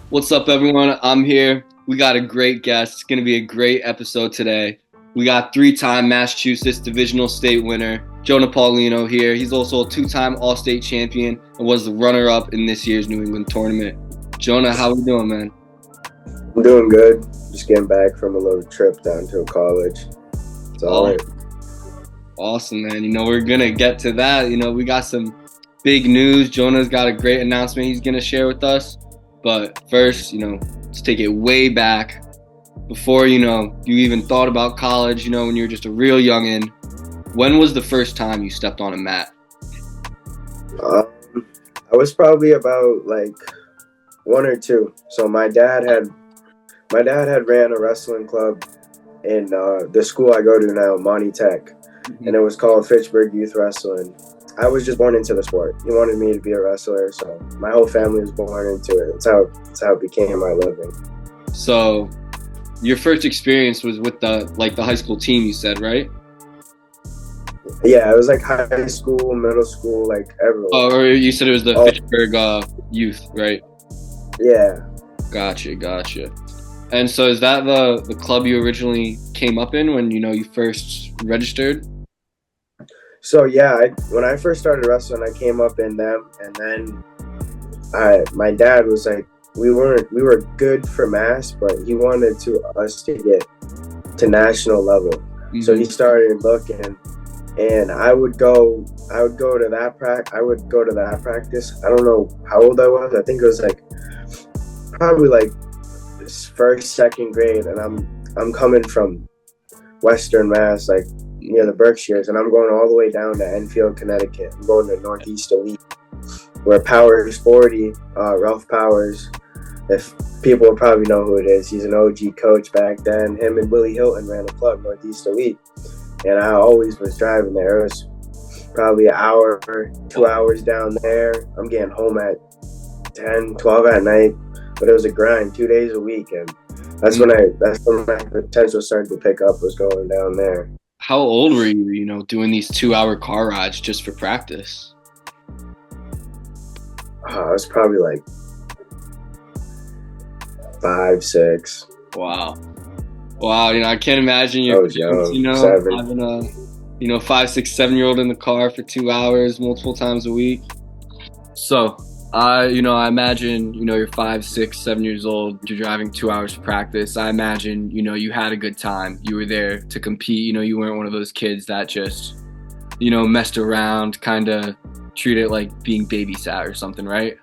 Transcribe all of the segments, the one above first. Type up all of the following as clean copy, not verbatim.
What's up, everyone? I'm here. We got a great guest. It's going to be a great episode today. We got three-time Massachusetts Divisional State winner, Jonah Paulino here. He's also a two-time All-State champion and was the runner-up in this year's New England tournament. Jonah, how are we doing, man? I'm doing good. Just getting back from a little trip down to college. It's all right. Awesome, man. We're going to get to that. We got some big news. Jonah's got a great announcement he's going to share with us. But first, let's take it way back before, you even thought about college, when you were just a real youngin'. When was the first time you stepped on a mat? I was probably about like 1 or 2. So my dad had ran a wrestling club in the school I go to now, Monty Tech, and it was called Fitchburg Youth Wrestling. I was just born into the sport. He wanted me to be a wrestler, so my whole family was born into it. That's how it became my living. So, your first experience was with the high school team, you said, right? Yeah, it was like high school, middle school, like everywhere. Oh, or you said it was the Fitchburg Youth, right? Yeah. Gotcha. And so, is that the club you originally came up in when you first registered? So yeah, when I first started wrestling, I came up in them, and then my dad was like, we were good for Mass, but he wanted us to get to national level. Mm-hmm. So he started looking, and I would go to that practice. I don't know how old I was. I think it was like probably like first, second grade, and I'm coming from Western Mass, like near the Berkshires, and I'm going all the way down to Enfield, Connecticut. I'm going to Northeast Elite, where Powers 40, Ralph Powers, if people will probably know who it is, he's an OG coach back then. Him and Willie Hilton ran a club, Northeast Elite, and I always was driving there. It was probably an hour, 2 hours down there. I'm getting home at 10, 12 at night, but it was a grind 2 days a week, and that's when my potential started to pick up, was going down there. How old were you, doing these 2-hour car rides just for practice? I was probably like 5, 6. Wow. I can't imagine you, having a 5, 6, 7-year-old in the car for 2 hours multiple times a week. So I imagine, you're 5, 6, 7 years old, you're driving 2 hours for practice. I imagine, you had a good time. You were there to compete. You weren't one of those kids that just, messed around, kind of treat it like being babysat or something, right?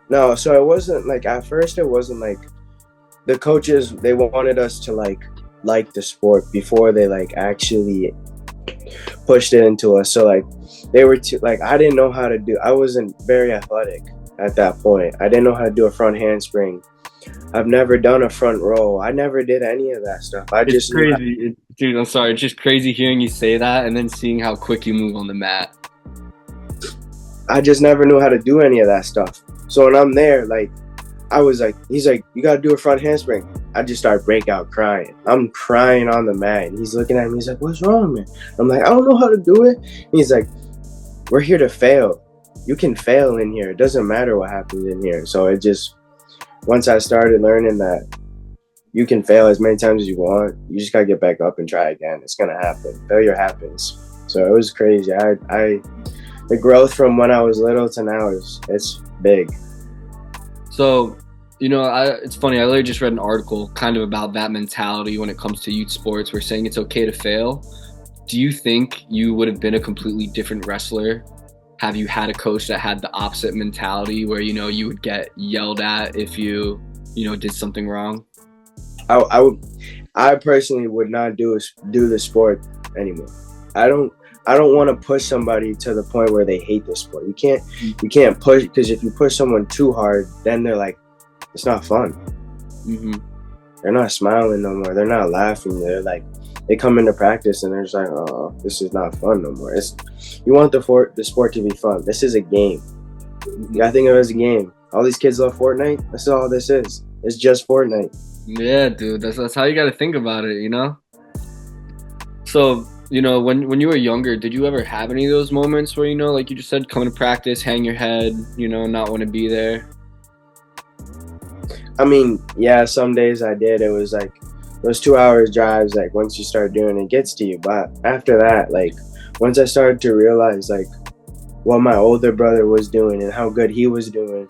No, so it wasn't like, at first it wasn't like, the coaches, they wanted us to like the sport before they actually pushed it into us. So they were I didn't know how to do. I wasn't very athletic at that point. I didn't know how to do a front handspring. I've never done a front row. I never did any of that stuff. It's crazy, dude. I'm sorry. It's just crazy hearing you say that and then seeing how quick you move on the mat. I just never knew how to do any of that stuff. So when I'm there, I was like, he's like, you got to do a front handspring. I just start break out crying. I'm crying on the mat. And he's looking at me. He's like, what's wrong, man? I'm like, I don't know how to do it. And he's like, we're here to fail. You can fail in here. It doesn't matter what happens in here. So once I started learning that you can fail as many times as you want, you just got to get back up and try again. It's going to happen. Failure happens. So it was crazy. The growth from when I was little to now it's big. So, it's funny. I literally just read an article kind of about that mentality when it comes to youth sports. We're saying it's okay to fail. Do you think you would have been a completely different wrestler? Have you had a coach that had the opposite mentality where, you would get yelled at if you did something wrong? I personally would not do the sport anymore. I don't want to push somebody to the point where they hate the sport. You can't push, because if you push someone too hard, then they're like, it's not fun. Mm-hmm. They're not smiling no more. They're not laughing. They're like, they come into practice and they're just like, oh, this is not fun no more. You want the sport to be fun. This is a game. You gotta think of it as a game. All these kids love Fortnite. That's all this is. It's just Fortnite. Yeah, dude. That's how you gotta think about it, So you know, when you were younger, did you ever have any of those moments where, you know, like you just said, coming to practice, hang your head, you know, not want to be there? I mean, yeah, some days I did. It was like those 2 hours drives, like once you start doing it gets to you. But after that, like once I started to realize like what my older brother was doing and how good he was doing,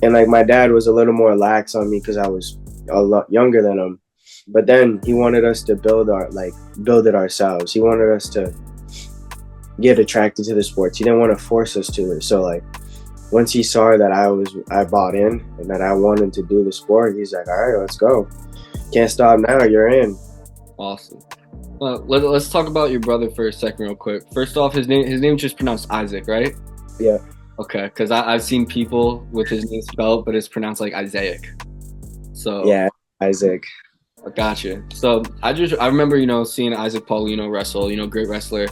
and like my dad was a little more lax on me because I was a lot younger than him. But then he wanted us to build it ourselves. He wanted us to get attracted to the sports. He didn't want to force us to it. So like once he saw that I bought in and that I wanted to do the sport, he's like, all right, let's go. Can't stop now. You're in. Awesome. Well, let's talk about your brother for a second real quick. First off, his name's just pronounced Isaac, right? Yeah. Okay, because I've seen people with his name spelled, but it's pronounced like Isaac. So yeah, Isaac. I gotcha. So I remember, you know, seeing Isaac Paulino wrestle, you know, great wrestler.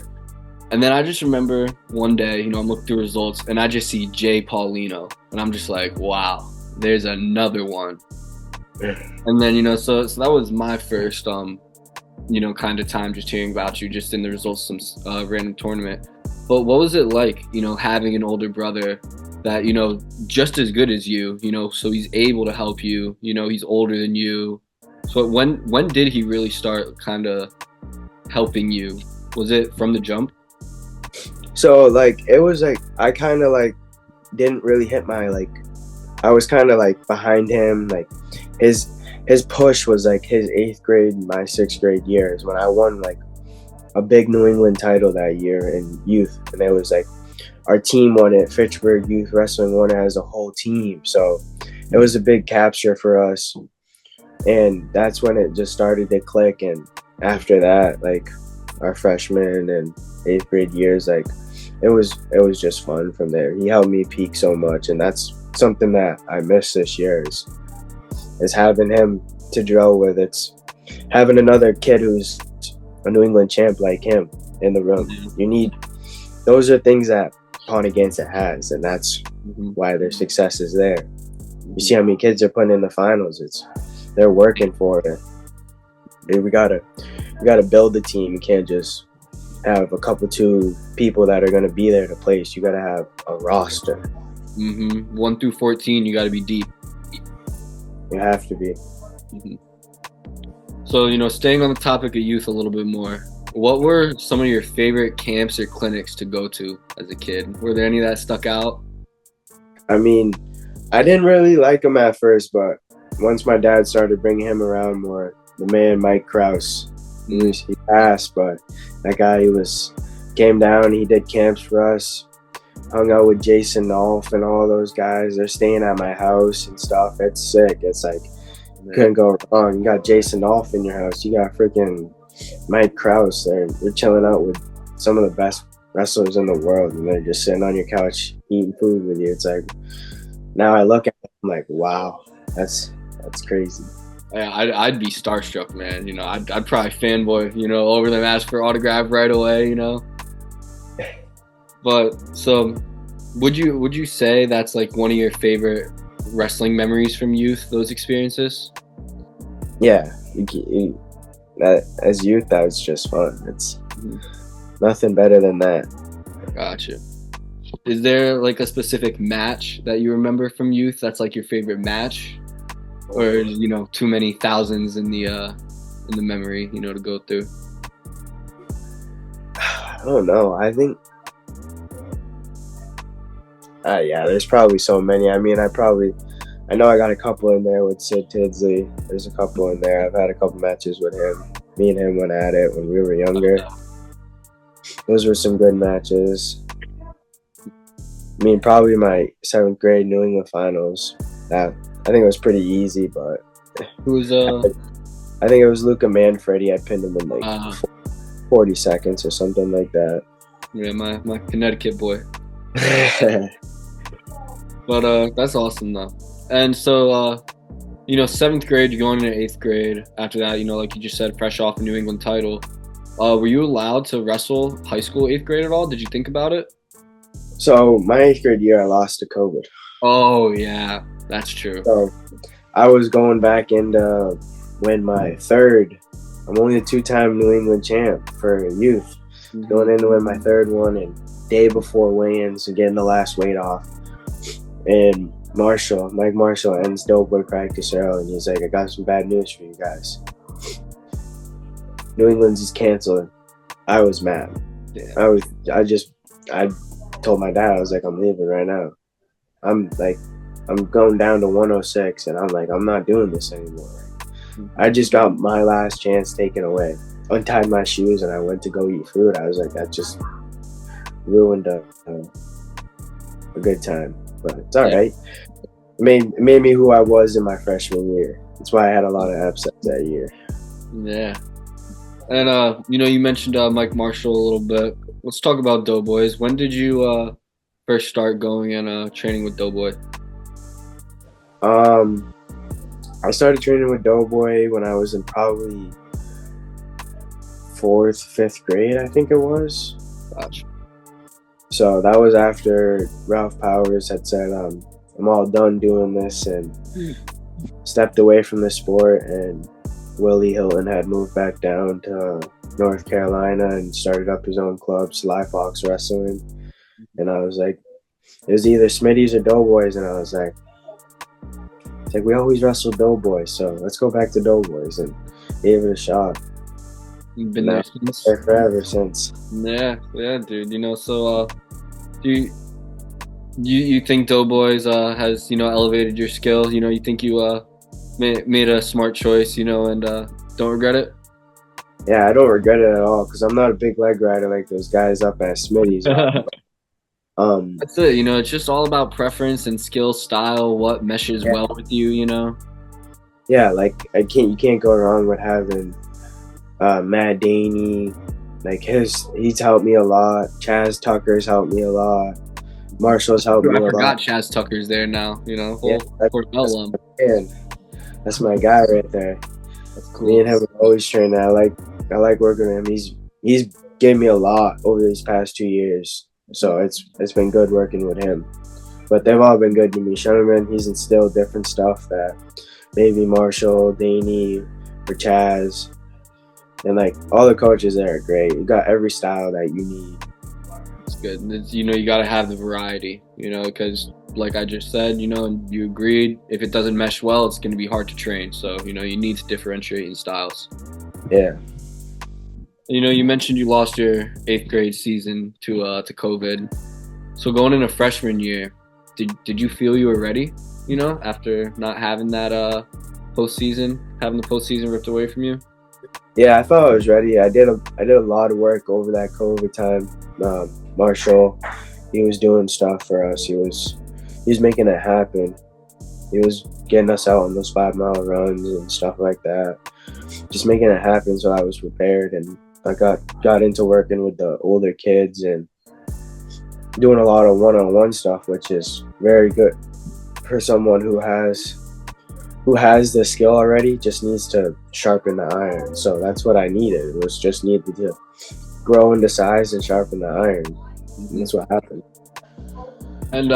And then I just remember one day, you know, I'm looking through results and I just see Jay Paulino. And I'm just like, wow, there's another one. And then, you know, so that was my first, you know, kind of time just hearing about you just in the results of some random tournament. But what was it like, you know, having an older brother that, you know, just as good as you know, so he's able to help you, you know, he's older than you. So when did he really start kind of helping you? Was it from the jump? So like it was like I kind of like didn't really hit my like I was kind of like behind him. Like his push was like his 8th grade, my 6th grade years when I won like a big New England title that year in youth, and it was like our team won it. Fitchburg Youth Wrestling won it as a whole team, so it was a big capture for us. And that's when it just started to click. And after that, like our freshman and 8th grade years, like it was just fun from there. He helped me peak so much, and that's something that I miss this year is having him to drill with. It's having another kid who's a New England champ like him in the room. You need, those are things that Pontiganza has, and that's why their success is there. You see how many kids are putting in the finals. They're working for it. We gotta build the team. You can't just have a couple 2 people that are gonna be there to place. You gotta have a roster. 1 through 14, you gotta be deep. You have to be. So, you know, staying on the topic of youth a little bit more, what were some of your favorite camps or clinics to go to as a kid? Were there any that stuck out? I mean, I didn't really like them at first, but once my dad started bringing him around more, the man Mike Krause, he passed, but that guy, came down, he did camps for us, hung out with Jason Nolf and all those guys. They're staying at my house and stuff. It's sick. It's like, couldn't go wrong. You got Jason Nolf in your house. You got freaking Mike Krause there. You're chilling out with some of the best wrestlers in the world, and they're just sitting on your couch eating food with you. It's like, now I look at it, I'm like, wow, that's crazy. Yeah, I'd be starstruck, man. You know, I'd probably fanboy, you know, over them, ask for autograph right away, you know. But so, would you say that's like one of your favorite wrestling memories from youth? Those experiences? Yeah, as youth, that was just fun. It's nothing better than that. Gotcha. Is there like a specific match that you remember from youth that's like your favorite match? Or, you know, too many thousands in the memory, you know, to go through? I don't know. I think, yeah, there's probably so many. I mean, I know I got a couple in there with Sid Tidsley. There's a couple in there. I've had a couple matches with him. Me and him went at it when we were younger. Those were some good matches. I mean, probably my 7th grade New England finals. I think it was pretty easy, but who was I think it was Luca Manfredi. I pinned him in like 40 seconds or something like that. Yeah, my Connecticut boy. But that's awesome though. And so you know, 7th grade, you're going into 8th grade. After that, you know, like you just said, fresh off a New England title. Were you allowed to wrestle high school 8th grade at all? Did you think about it? So my 8th grade year, I lost to COVID. Oh yeah, that's true. So I was going back into win my 3rd I'm only a 2-time New England champ for youth. Going in to win my 3rd one, and day before weigh-ins and getting the last weight off. And Mike Marshall ends Doughboy practice early, and he's like, I got some bad news for you guys. New England's is canceled. I was mad. Yeah. I told my dad, I was like, I'm leaving right now. I'm going down to 106, and I'm like, I'm not doing this anymore. I just got my last chance taken away. Untied my shoes, and I went to go eat food. I was like, that just ruined a good time. But it's all right. It made me who I was in my freshman year. That's why I had a lot of upsets that year. Yeah. And, you mentioned Mike Marshall a little bit. Let's talk about Doughboys. When did you first start going and training with Doughboy? I started training with Doughboy when I was in probably 4th, 5th grade, I think it was. Gotcha. So that was after Ralph Powers had said, I'm all done doing this, and stepped away from the sport, and Willie Hilton had moved back down to North Carolina and started up his own club, Sly Fox Wrestling. And I was like, it was either Smitty's or Doughboys, and I was like, we always wrestle Doughboys, so let's go back to Doughboys, and gave it a shot. You've been there since? Forever since. Yeah, dude. So do you think Doughboys has elevated your skill? You think you made a smart choice, and don't regret it? Yeah, I don't regret it at all, because I'm not a big leg rider like those guys up at Smitty's. That's it. It's just all about preference and skill, style, what meshes well with you. Yeah, you can't go wrong with having Matt Daney. He's helped me a lot. Chaz Tucker's helped me a lot. Marshall's helped me a lot. I forgot Chaz Tucker's there now. That's my guy right there. That's cool. Me and him are always training. I like working with him. He's given me a lot over these past 2 years. So it's been good working with him. But they've all been good to me. Shunerman, he's instilled different stuff that maybe Marshall, Daney, or Chaz, and all the coaches there are great. You got every style that you need. It's good. You got to have the variety, because like I just said, and you agreed, if it doesn't mesh well, it's going to be hard to train. So, you need to differentiate in styles. Yeah. You mentioned you lost your 8th grade season to COVID. So going into freshman year, did you feel you were ready, after not having that having the postseason ripped away from you? Yeah, I thought I was ready. I did a lot of work over that COVID time. Marshall, he was doing stuff for us. He was making it happen. He was getting us out on those 5-mile runs and stuff like that. Just making it happen, so I was prepared, and I got into working with the older kids and doing a lot of one-on-one stuff, which is very good for someone who has the skill already, just needs to sharpen the iron. So that's what I needed. It was just needed to grow into size and sharpen the iron. And that's what happened. And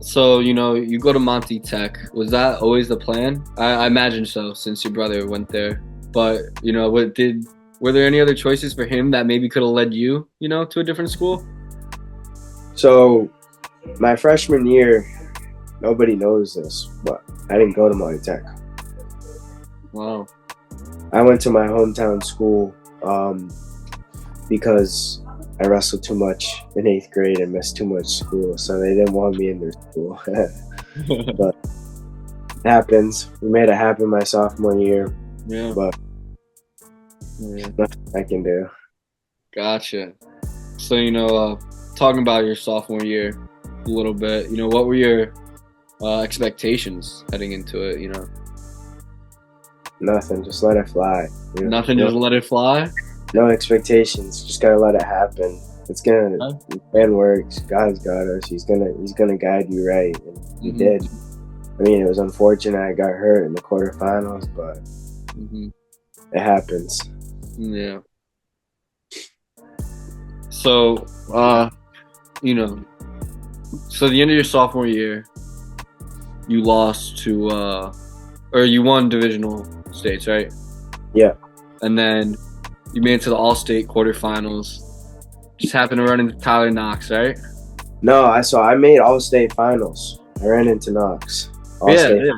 so you go to Monty Tech. Was that always the plan? I imagine so, since your brother went there. But were there any other choices for him that maybe could have led you, to a different school? So my freshman year, nobody knows this, but I didn't go to Monty Tech. Wow. I went to my hometown school because I wrestled too much in 8th grade and missed too much school, so they didn't want me in their school. But it happens. We made it happen my sophomore year. Yeah. But nothing I can do. Gotcha. So, talking about your sophomore year a little bit, what were your expectations heading into it, Nothing. Just let it fly. Nothing, just let it fly? No expectations. Just gotta let it happen. It's gonna. Man works. God's got us. He's gonna guide you right, and He did. I mean, it was unfortunate I got hurt in the quarterfinals, but it happens. Yeah. So, so the end of your sophomore year, you lost to, or you won divisional states, right? Yeah. and then you made it to the All-State quarterfinals. Just happened to run into Tyler Knox, right? No, I made All-State finals. I ran into Knox. Yeah.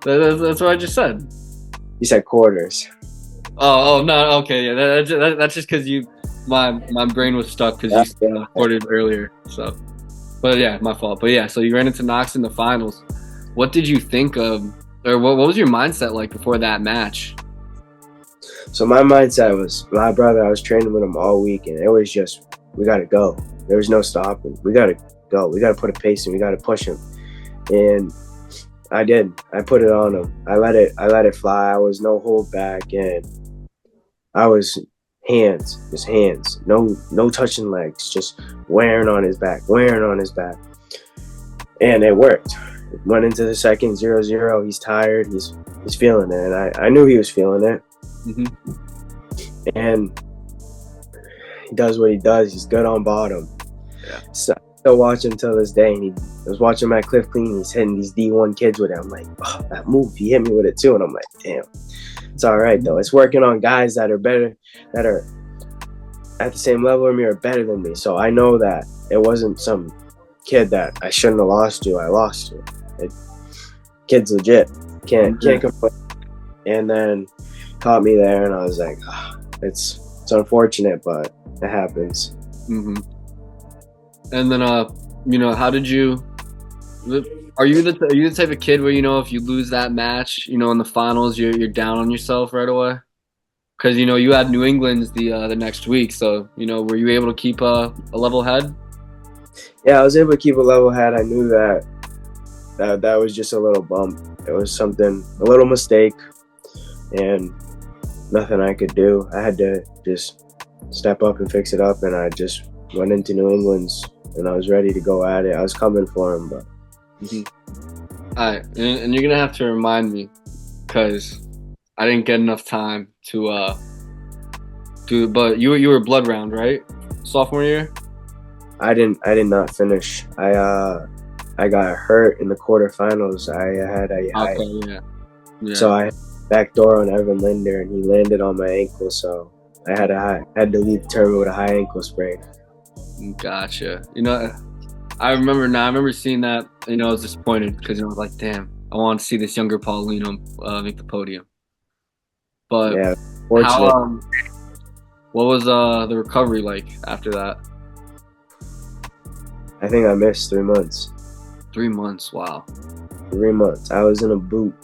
That's what I just said. You said quarters. Oh no, okay, yeah. That's just because my brain was stuck because you said quarters earlier. So, but yeah, my fault. But yeah, so you ran into Knox in the finals. What did you think of, or what was your mindset like before that match? So my mindset was, my brother, I was training with him all week, and it was just, we got to go. There was no stopping. We got to go. We got to put a pace in. We got to push him. And I did. I put it on him. I let it fly. I was no hold back, and I was just hands. No touching legs, just wearing on his back. And it worked. It went into the second 0-0. He's tired. He's feeling it, and I knew he was feeling it. Mm-hmm. And he does what he does. He's good on bottom. Yeah. So I still watch him till this day. And I was watching Matt Cliff Clean. He's hitting these D1 kids with it. I'm like, oh, that move. He hit me with it too. And I'm like, damn. It's all right though. It's working on guys that are better, that are at the same level of me or better than me. So I know that it wasn't some kid that I shouldn't have lost to. I lost to. Kid's legit. Can't complain. And then caught me there, and I was like, oh, it's unfortunate, but it happens. Mm-hmm. And then, how did you? Are you the type of kid where, if you lose that match, in the finals, you're down on yourself right away? Because you had New England's the next week, so were you able to keep a level head? Yeah, I was able to keep a level head. I knew that was just a little bump. It was something, a little mistake, and nothing I could do. I had to just step up and fix it up, and I just went into New England's, and I was ready to go at it. I was coming for him, but. Mm-hmm. All right, and you're gonna have to remind me, because I didn't get enough time to do. But you were blood round, right? Sophomore year. I did not finish. I got hurt in the quarterfinals. So I backdoor on Evan Linder, and he landed on my ankle. So I had to leave the tournament with a high ankle sprain. Gotcha. I remember seeing that. I was disappointed because I was like, damn, I want to see this younger Paulino make the podium. But yeah, fortunate. What was the recovery like after that? I think I missed 3 months. 3 months, wow. 3 months. I was in a boot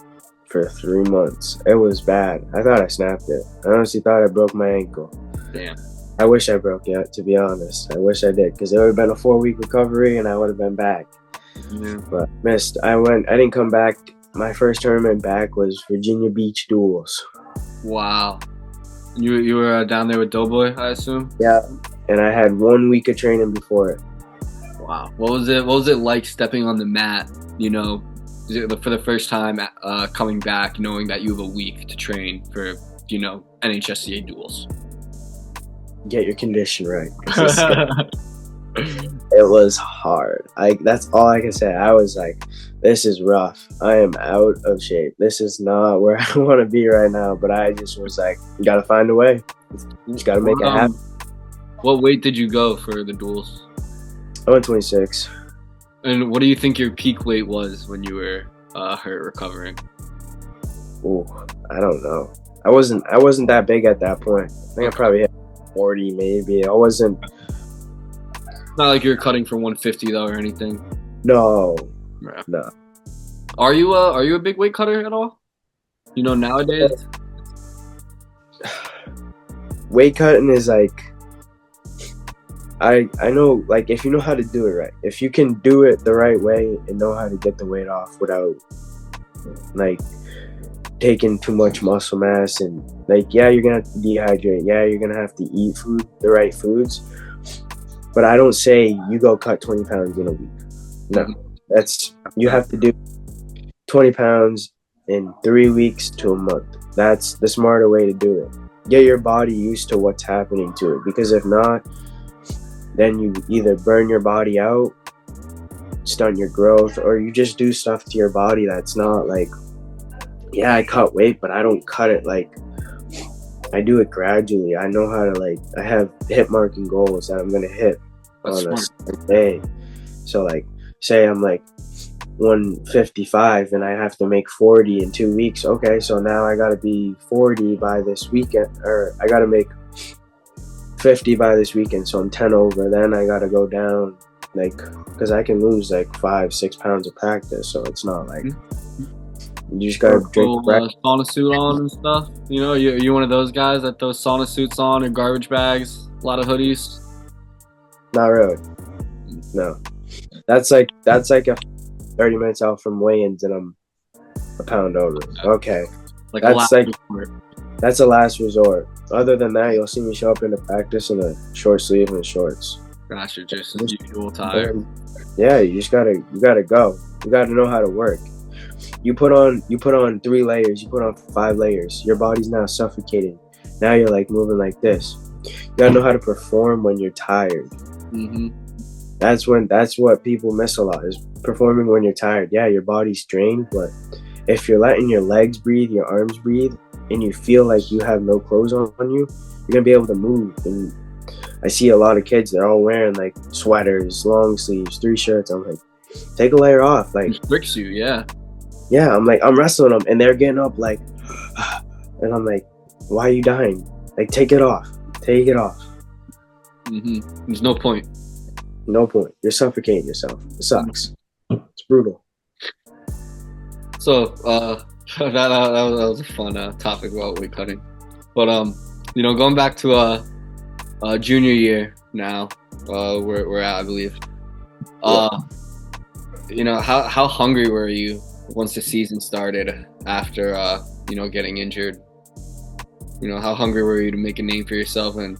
for 3 months. It was bad. I thought I snapped it. I honestly thought I broke my ankle. Damn. I wish I broke it, to be honest. I wish I did, because it would have been a 4-week recovery and I would have been back. Yeah. But missed. I didn't come back. My first tournament back was Virginia Beach Duels. Wow. You were down there with Doughboy, I assume? Yeah. And I had 1 week of training before it. Wow. What was it like stepping on the mat, for the first time coming back, knowing that you have a week to train for, NHSCA duels? Get your condition right. It was hard. That's all I can say. I was like, this is rough. I am out of shape. This is not where I want to be right now. But I just was like, you got to find a way. You just got to make it happen. What weight did you go for the duels? I went 26. And what do you think your peak weight was when you were hurt recovering? Ooh, I don't know. I wasn't that big at that point. I think I probably hit 40 maybe. I wasn't. Not like you're cutting for 150 though or anything. No. Yeah. No. Are you a big weight cutter at all? Nowadays. Weight cutting is like. I know, like, if you know how to do it right, if you can do it the right way and know how to get the weight off without, like, taking too much muscle mass, and, like, yeah, you're going to have to dehydrate. Yeah, you're going to have to eat the right foods. But I don't say you go cut 20 pounds in a week. No. You have to do 20 pounds in 3 weeks to a month. That's the smarter way to do it. Get your body used to what's happening to it, because if not, then you either burn your body out, stunt your growth, or you just do stuff to your body that's not like, yeah, I cut weight, but I don't cut it like I do it gradually. I know how to I have hit marking goals that I'm gonna hit on a certain day. So say I'm 155 and I have to make 40 in 2 weeks. Okay, so now I gotta be 40 by this weekend, or I gotta make 50 by this weekend. So I'm 10 over. Then I gotta go down because I can lose 5-6 pounds of practice. So it's not you just gotta drink sauna suit on and stuff. You one of those guys that throws sauna suits on and garbage bags, a lot of hoodies. Not really. No, that's a 30 minutes out from weigh-ins and I'm a pound over. Okay, that's a last resort. Other than that, you'll see me show up into practice in a short sleeve and shorts. Gosh, you're just a usual tire. Yeah, you gotta go. You gotta know how to work. You put on 3 layers, you put on 5 layers. Your body's now suffocating. Now you're moving like this. You gotta know how to perform when you're tired. Mm-hmm. That's what people miss a lot, is performing when you're tired. Yeah, your body's drained, but if you're letting your legs breathe, your arms breathe, and you feel like you have no clothes on you, you're gonna be able to move. And I see a lot of kids, they're all wearing sweaters, long sleeves, 3 shirts. I'm take a layer off. It tricks you, yeah. Yeah, I'm wrestling them and they're getting up and I'm why are you dying? Take it off. Take it off. Mm-hmm. There's no point. No point. You're suffocating yourself. It sucks. It's brutal. So, that was a fun topic about weight cutting. But, going back to junior year now, we're at, I believe. How hungry were you once the season started after, getting injured? How hungry were you to make a name for yourself? And,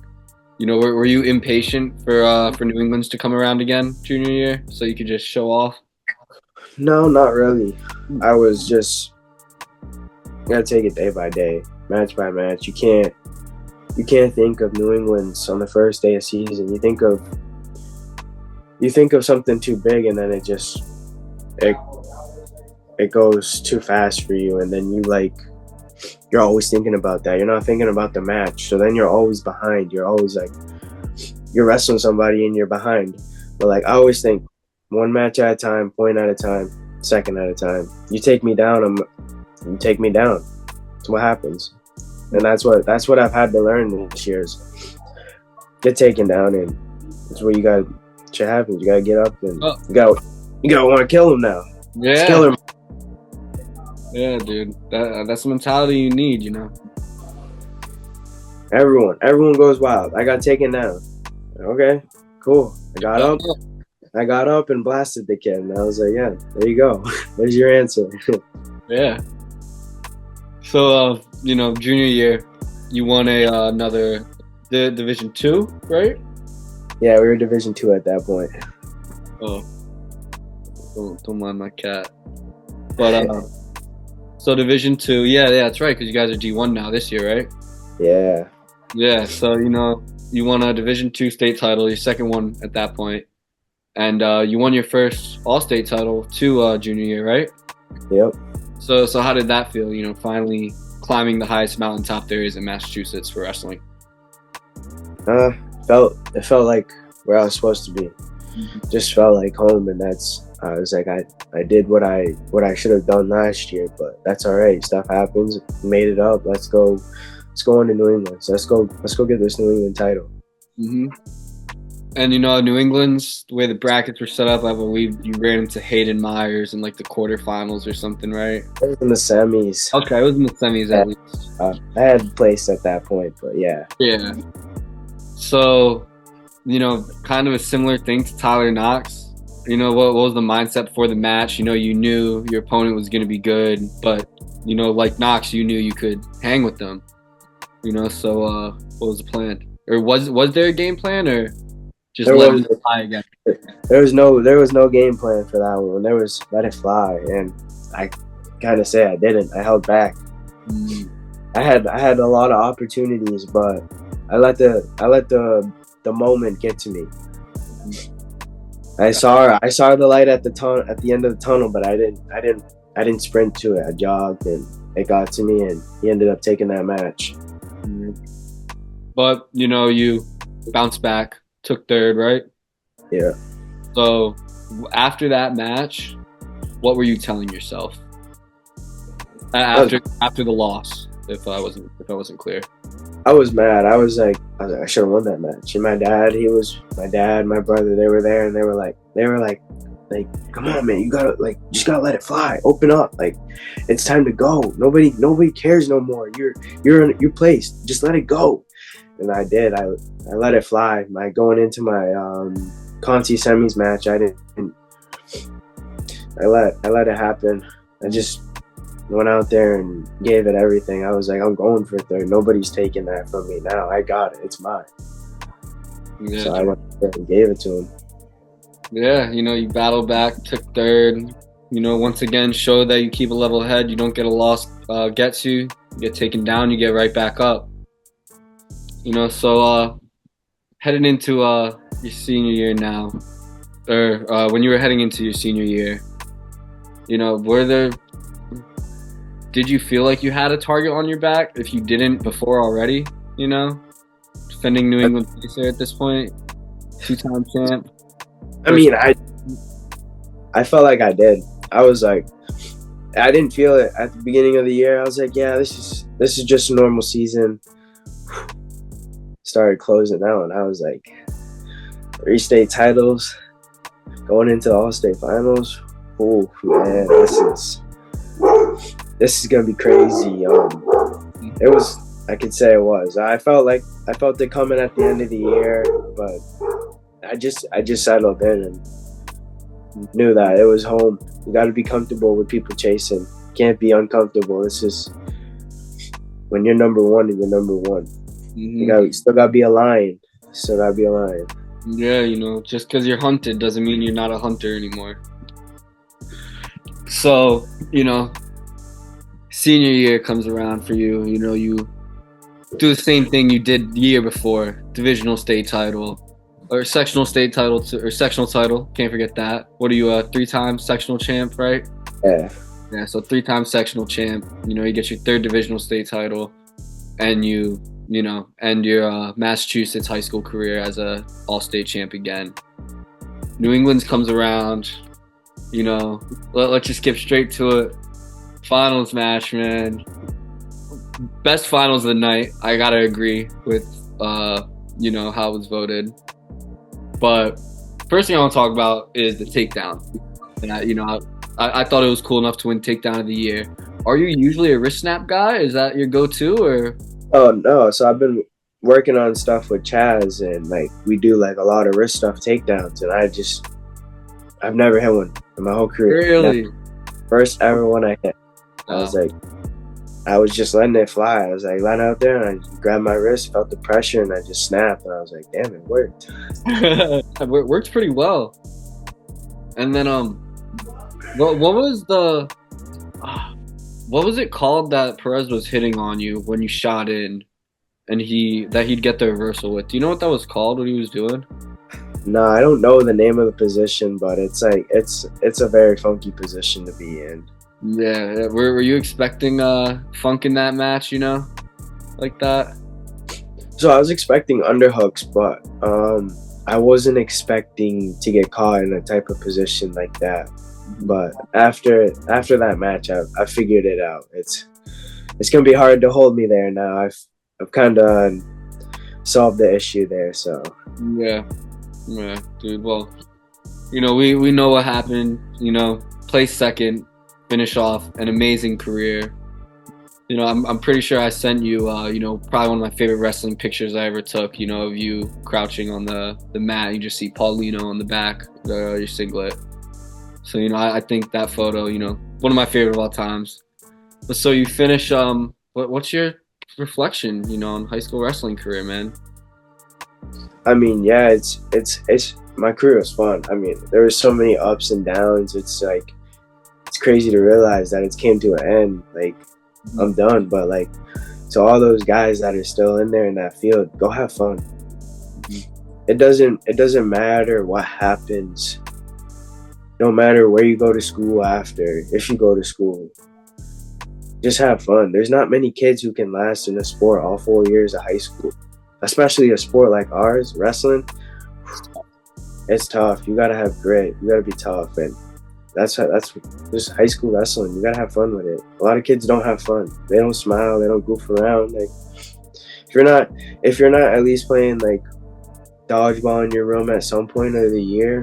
were you impatient for New England's to come around again junior year so you could just show off? No, not really. I was just gotta take it day by day, match by match. You can't think of New England's on the first day of season. You think of something too big, and then it goes too fast for you, and then you're always thinking about that. You're not thinking about the match, so then you're always behind. You're always you're wrestling somebody and you're behind. But I always think, one match at a time, point at a time, second at a time. You take me down, you take me down. That's what happens, and that's what I've had to learn this year is get taken down, and that's what shit happens. You gotta get up and you gotta want to kill him now. Yeah. Just kill him. Yeah, dude. That's the mentality you need, Everyone goes wild. I got taken down. Okay, cool. I got up and blasted the kid, and I was yeah, there you go. There's your answer. Yeah. So, junior year, you won another Division 2, right? Yeah, we were Division 2 at that point. Oh. Don't mind my cat. But, so Division 2, yeah, that's right, because you guys are D1 now this year, right? Yeah. Yeah, so, you won a Division 2 state title, your second one at that point. And you won your first All-State title too junior year, right? Yep. So how did that feel, finally climbing the highest mountaintop there is in Massachusetts for wrestling? It felt like where I was supposed to be. Mm-hmm. Just felt like home, and I was I did what I should have done last year, but that's all right. Stuff happens. Made it up. Let's go into New England. So let's go get this New England title. Mm-hmm. And New England's, the way the brackets were set up, I believe you ran into Hayden Myers in the quarterfinals or something, right? It was in the semis. Okay, it was in the semis at least. I had placed at that point, but yeah. Yeah. So, kind of a similar thing to Tyler Knox. What was the mindset before the match? You knew your opponent was going to be good, but, like Knox, you knew you could hang with them. So what was the plan? Or was there a game plan, or just let it fly again? There was no game plan for that one. There was let it fly, and I kind of say I didn't. I held back. Mm. I had a lot of opportunities, but I let the moment get to me. I saw the light at the end of the tunnel, but I didn't sprint to it. I jogged, and it got to me, and he ended up taking that match. But, you know, you bounced back, took third, right? Yeah. So after that match, what were you telling yourself? After the loss, if I wasn't clear. I was mad. I was like, I should have won that match. And my dad, my brother, they were there, and they were like, come on, man, you just gotta let it fly. Open up, like, it's time to go. Nobody cares no more. You're in your place. Just let it go. And I did. I let it fly. Going into my Conti semis match, I let it happen. I just went out there and gave it everything. I was like, I'm going for third. Nobody's taking that from me now. I got it. It's mine. Yeah. So I went there and gave it to him. Yeah, you know, you battled back, took third. You know, once again, showed that you keep a level head. You don't get a loss gets you. You get taken down, you get right back up. You know, so heading into your senior year now, or when you were heading into your senior year, you know, did you feel like you had a target on your back if you didn't before already, you know? Defending New England Pacer at this point, 2-time champ. I mean, I felt like I did. I was like, I didn't feel it at the beginning of the year. I was like, yeah, this is just a normal season. Started closing out, and I was like, 3 state titles, going into the All-State Finals. Oh man, this is gonna be crazy. It was, I could say it was. I felt it coming at the end of the year, but I just settled in and knew that it was home. You got to be comfortable with people chasing. Can't be uncomfortable. It's just when you're number one and you're number one. Mm-hmm. You still got to be a lion. Yeah, you know, just because you're hunted doesn't mean you're not a hunter anymore. So, you know, senior year comes around for you. You know, you do the same thing you did the year before. Divisional state title. Or sectional state title, or sectional title. Can't forget that. What are you, a 3-time sectional champ, right? Yeah. Yeah, so 3-time sectional champ. You know, you get your 3rd divisional state title, and you know, end your Massachusetts high school career as a all-state champ again. New England's comes around. You know, let's just skip straight to it. Finals match, man. Best finals of the night. I gotta agree with, you know, how it was voted. But first thing I want to talk about is the takedown. And I thought it was cool enough to win takedown of the year. Are you usually a wrist snap guy? Is that your go-to, or? Oh no! So I've been working on stuff with Chaz, and like we do like a lot of wrist stuff takedowns, and I've never hit one in my whole career. Really? First ever one I hit. Wow. I was just letting it fly. I was like, laying out there, and I grabbed my wrist, felt the pressure, and I just snapped. And I was like, damn, it worked. It worked pretty well. And then, what was it called that Perez was hitting on you when you shot in, and he'd get the reversal with? Do you know what that was called? What he was doing? No, I don't know the name of the position, but it's like it's a very funky position to be in. Yeah, were you expecting funk in that match, you know, like that? So I was expecting underhooks, but I wasn't expecting to get caught in a type of position like that. But after that match, I figured it out. It's gonna be hard to hold me there now. I've kind of solved the issue there. So yeah, dude. Well, you know, we know what happened. You know, place second. Finish off an amazing career. You know, I'm pretty sure I sent you, you know, probably one of my favorite wrestling pictures I ever took, you know, of you crouching on the mat. You just see Paulino on the back, your singlet. So, you know, I think that photo, you know, one of my favorite of all times. But so you finish, what's your reflection, you know, on high school wrestling career, man? I mean, yeah, it's my career was fun. I mean, there were so many ups and downs. It's like, it's crazy to realize that it came to an end. Like, I'm done. But like, to all those guys that are still in there in that field, go have fun. It doesn't matter what happens. No matter where you go to school after, if you go to school, just have fun. There's not many kids who can last in a sport all 4 years of high school, especially a sport like ours, wrestling. It's tough. You gotta have grit. You gotta be tough, and that's just high school wrestling. You gotta have fun with it. A lot of kids don't have fun. They don't smile. They don't goof around. Like if you're not at least playing like dodgeball in your room at some point of the year,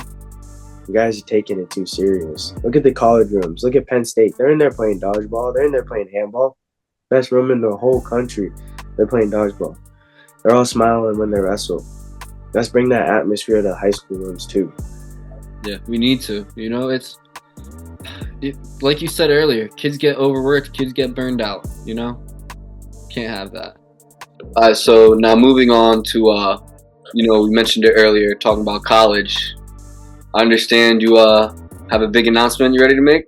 you guys are taking it too serious. Look at the college rooms. Look at Penn State. They're in there playing dodgeball. They're in there playing handball. Best room in the whole country. They're playing dodgeball. They're all smiling when they wrestle. Let's bring that atmosphere to high school rooms too. Yeah, we need to. Like you said earlier, kids get overworked, kids get burned out. Can't have that. So now moving on to, we mentioned it earlier, talking about college. I understand you have a big announcement you ready to make?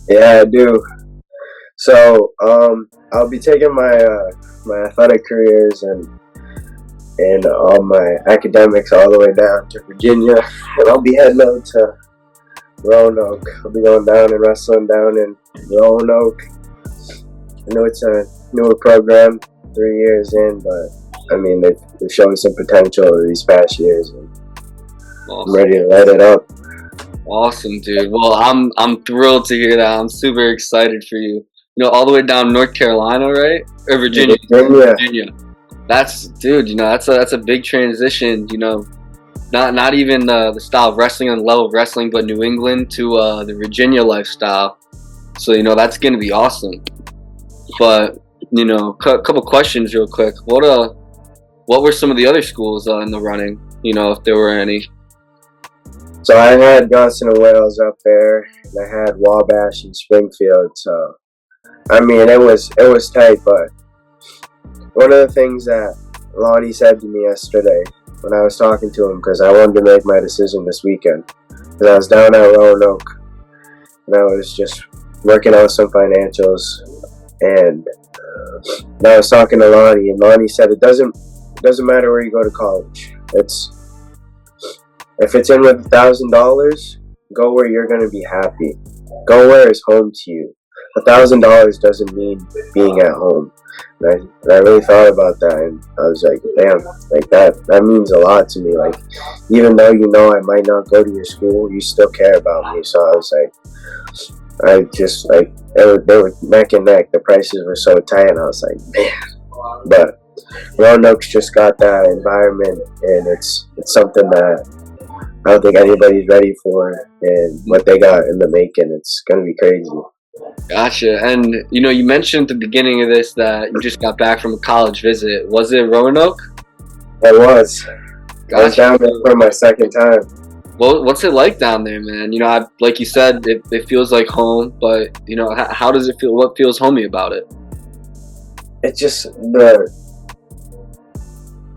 Yeah, I do. So I'll be taking my athletic careers and all my academics all the way down to Virginia, and I'll be heading out to Roanoke. I'll be going down and wrestling down in Roanoke. I know it's a newer program, 3 years in, but I mean they've shown some potential these past years, and awesome. I'm ready to light it up. Awesome, dude. Well, I'm thrilled to hear that. I'm super excited for you. All the way down North Carolina, right? Or Virginia. Virginia. That's a big transition. Not even the style of wrestling and the level of wrestling, but New England to the Virginia lifestyle. So that's gonna be awesome. But couple questions real quick. What were some of the other schools in the running? If there were any. So I had Johnson and Wales up there, and I had Wabash and Springfield. So I mean, it was tight, but one of the things that Lonnie said to me yesterday when I was talking to him, because I wanted to make my decision this weekend, because I was down at Roanoke, and I was just working out some financials, and I was talking to Lonnie, and Lonnie said it doesn't matter where you go to college. If it's in with $1,000, go where you're going to be happy. Go where is home to you. $1,000 doesn't mean being at home. And I really thought about that, and I was like, damn, like that means a lot to me. Like, even though I might not go to your school, you still care about me. So I was like, they were neck and neck. The prices were so tight, and I was like, man. But Roanoke's just got that environment, and it's something that I don't think anybody's ready for, and what they got in the making, it's gonna be crazy. Gotcha. And you mentioned at the beginning of this that you just got back from a college visit. Was it Roanoke? I was. Gotcha. I was down there for my second time. Well, what's it like down there, man? Like you said, it feels like home, but how does it feel? What feels homey about it? It's just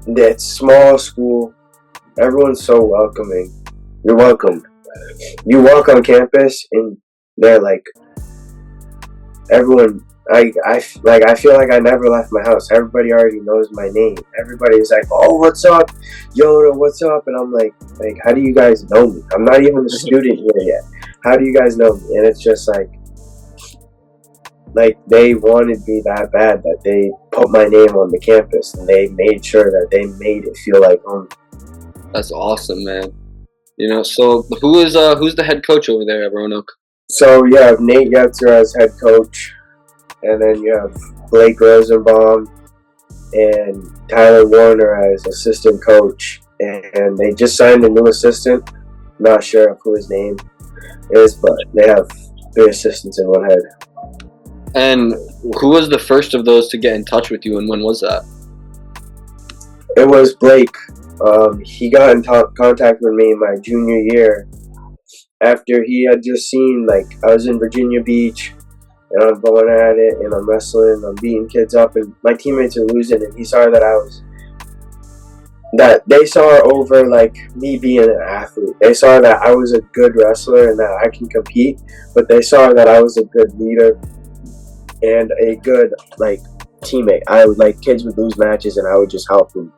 it's small school. Everyone's so welcoming. You're welcomed. You walk on campus and they're like, everyone. I feel like I never left my house. Everybody already knows my name. Everybody's like, "Oh, what's up, Jonah? What's up?" And I'm like, how do you guys know me? I'm not even a student here yet. How do you guys know me? And it's just like they wanted me that bad that they put my name on the campus, and they made sure that they made it feel like home. That's awesome, man. So who's the head coach over there at Roanoke? So you have Nate Yetzer as head coach, and then you have Blake Rosenbaum and Tyler Warner as assistant coach. And they just signed a new assistant. I'm not sure of who his name is, but they have 3 assistants in one head. And who was the first of those to get in touch with you, and when was that? It was Blake. He got in contact with me my junior year after he had just seen, I was in Virginia Beach, and I'm going at it, and I'm wrestling, I'm beating kids up, and my teammates are losing, and he saw that they saw over, me being an athlete. They saw that I was a good wrestler and that I can compete, but they saw that I was a good leader and a good, teammate. I would, kids would lose matches, and I would just help them.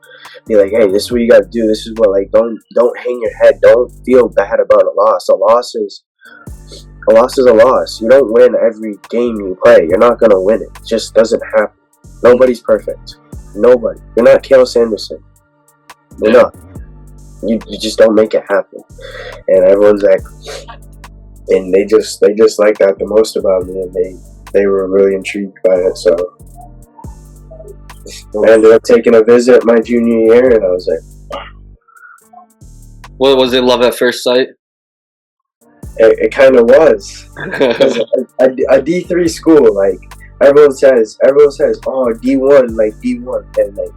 Be like, hey, this is what you got to do. This is what, don't hang your head. Don't feel bad about a loss. A loss is a loss is a loss. You don't win every game you play. You're not gonna win it. It just doesn't happen. Nobody's perfect. Nobody. You're not Cael Sanderson. You're not. You just don't make it happen. And everyone's like, and they just like that the most about me, and they were really intrigued by it. So I ended up taking a visit my junior year, and I was like, what was it? Love at first sight? It kind of was. a D3 school, like everyone says, oh, D1, like D1, and like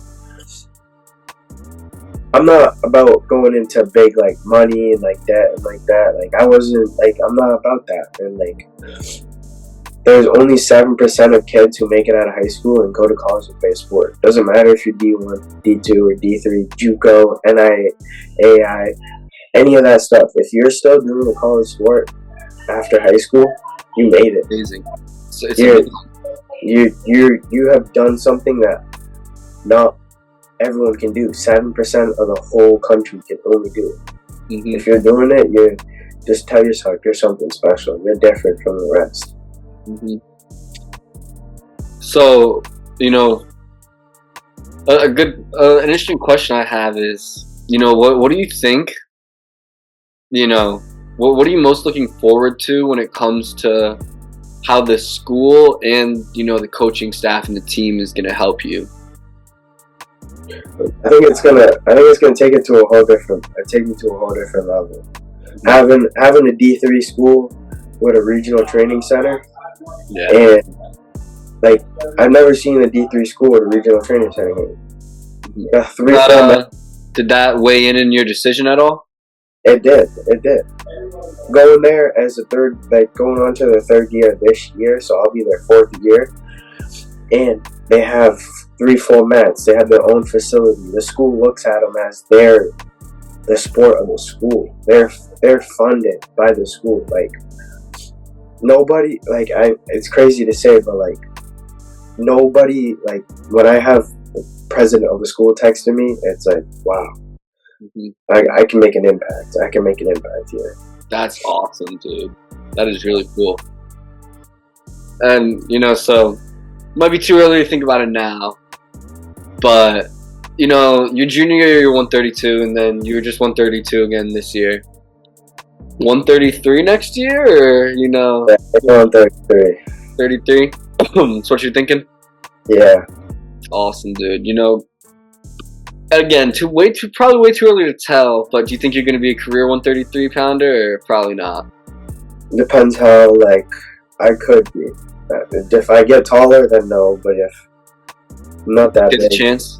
I'm not about going into big like money and like that and like that. Like I wasn't like I'm not about that. And like there's only 7% of kids who make it out of high school and go to college and play a sport. Doesn't matter if you're D1, D2, or D3, JUCO, NI, AI. Any of that stuff. If you're still doing a college sport after high school, you made it. Amazing. So it's you have done something that not everyone can do. 7% of the whole country can only do it. Mm-hmm. If you're doing it, you just tell yourself you're something special. You're different from the rest. Mm-hmm. So, an interesting question I have is, what do you think? What are you most looking forward to when it comes to how the school and the coaching staff and the team is going to help you? I think it's gonna take it to a whole different level. Having a D3 school with a regional training center, and like I've never seen a D3 school with a regional training center. Did that weigh in your decision at all? It did. Going there as going on to the third year this year, so I'll be their fourth year, and they have 3 full mats. They have their own facility. The school looks at them as the sport of the school. They're funded by the school. Like nobody, it's crazy to say, but like nobody, like when I have the president of the school texting me, it's like, wow. Mm-hmm. I can make an impact. I can make an impact here. That's awesome, dude. That is really cool. And so it might be too early to think about it now, but your junior year you're 132, and then you were just 132 again this year. 133 next year, or Yeah, 133. 33. That's what you're thinking? Yeah. Awesome, dude. Again, probably way too early to tell, but do you think you're going to be a career 133 pounder, or probably not? Depends how, I could be. If I get taller, then no, but if I'm not that big. There's a chance?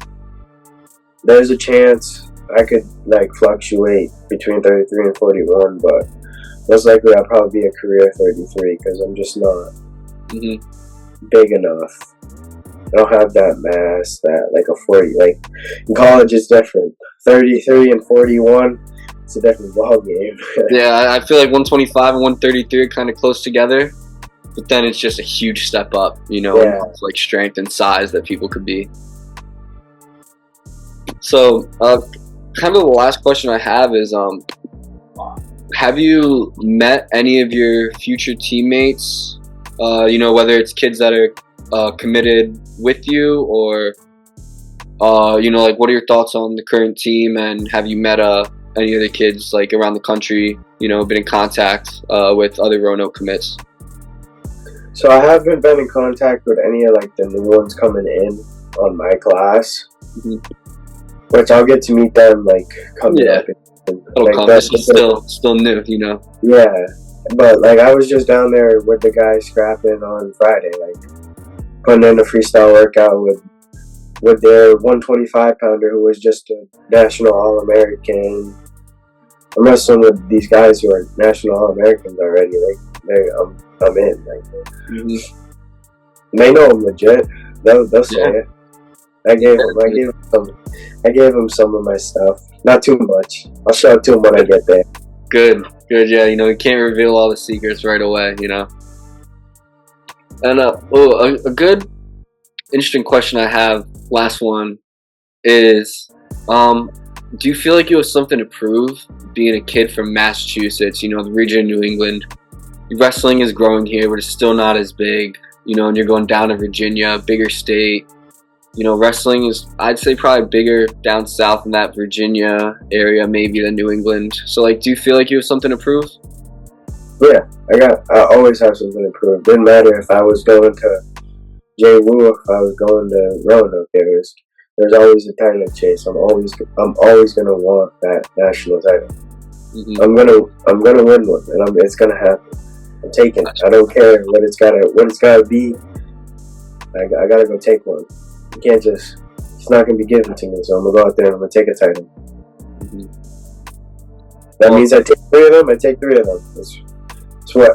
There's a chance I could, fluctuate between 33 and 41, but most likely I'll probably be a career 33, because I'm just not big enough. I don't have that mass that a 40. In college it's different. 33 and 41, it's a different ball game. Yeah, I feel like 125 and 133 are kind of close together, but then it's just a huge step up, in strength and size that people could be. So, kind of the last question I have is, have you met any of your future teammates? Whether it's kids that are committed with you, or what are your thoughts on the current team, and have you met any other kids around the country, been in contact with other Roanoke commits? So I haven't been in contact with any of the new ones coming in on my class, which I'll get to meet them coming up. Still new, Yeah, but I was just down there with the guys scrapping on Friday, putting in a freestyle workout with their 125 pounder who was just a national All-American. I'm wrestling with these guys who are national All-Americans already. I'm in. They know I'm legit. They'll say it. I gave them some of my stuff. Not too much. I'll show it to them when I get there. Good. Yeah, you can't reveal all the secrets right away. And a good, interesting question I have, last one, is, do you feel like you have something to prove being a kid from Massachusetts, the region of New England, wrestling is growing here, but it's still not as big, you know, and you're going down to Virginia, bigger state. You know, wrestling is, I'd say, probably bigger down south in that Virginia area, maybe, than New England. So, like, do you feel like you have something to prove? Yeah, I always have something to prove. Didn't matter if I was going to J. Wu or if I was going to Roanoke. There's always a title chase. I'm always gonna want that national title. Mm-hmm. I'm gonna win one, and it's gonna happen. I'm taking it. I don't care what it's gotta be. I gotta go take one. You can't just. It's not gonna be given to me, so I'm gonna go out there and I'm gonna take a title. Mm-hmm. That means I take 3 of them. I take 3 of them.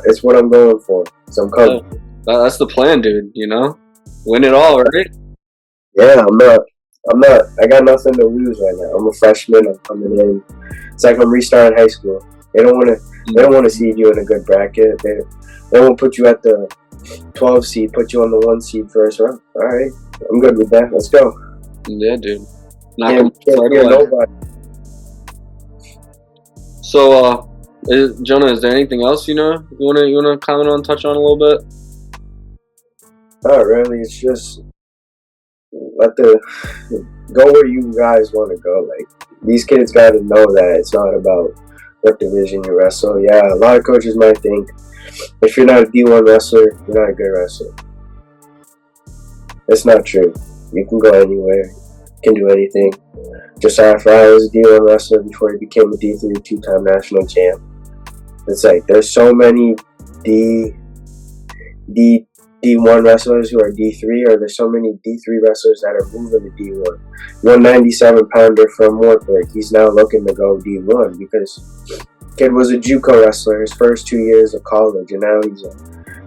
It's what I'm going for. So I'm coming. That's the plan, dude. You know, win it all, right? Yeah, I'm not. I got nothing to lose right now. I'm a freshman. I'm coming in. It's like I'm restarting high school. They don't want to see you in a good bracket. They won't put you at the 12 seed. Put you on the 1 seed first round. All right, I'm good with that. Let's go. Yeah, dude. Can't hear nobody. So, Jonah, is there anything else you wanna comment on, touch on a little bit? Not really. It's just go where you guys want to go. Like, these kids got to know that it's not about what division you wrestle. Yeah, a lot of coaches might think if you're not a D1 wrestler, you're not a good wrestler. It's not true. You can go anywhere. You can do anything. Josiah Fry was a D1 wrestler before he became a D3 2-time national champ. It's like there's so many D1 wrestlers who are D3, or there's so many D3 wrestlers that are moving to D1. 197 pounder from Wartburg, he's now looking to go D1 because kid was a JUCO wrestler his first 2 years of college, and now he's a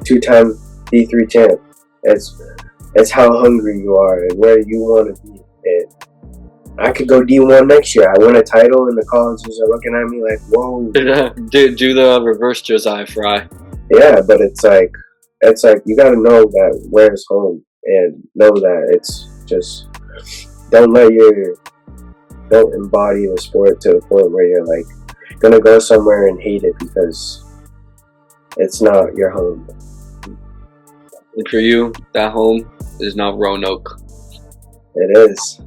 2-time D3 champ. It's how hungry you are and where you want to be. And I could go D1 next year. I win a title, and the colleges are looking at me like, whoa. Do the reverse Josiah Fry. Yeah, but it's like you gotta know that where's home, and know that it's just don't embody the sport to the point where you're like gonna go somewhere and hate it because it's not your home. And for you, that home is now Roanoke. It is.